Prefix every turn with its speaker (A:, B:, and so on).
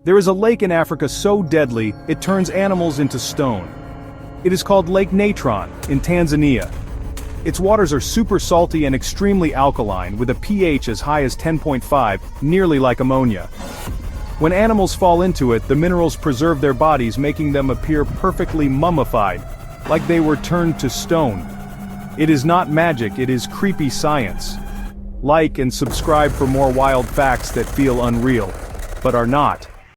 A: There is a lake in Africa so deadly, it turns animals into stone. It is called Lake Natron, in Tanzania. Its waters are super salty and extremely alkaline, with a pH as high as 10.5, nearly like ammonia. When animals fall into it, the minerals preserve their bodies, making them appear perfectly mummified, like they were turned to stone. It is not magic, it is creepy science. Like and subscribe for more wild facts that feel unreal, but are not.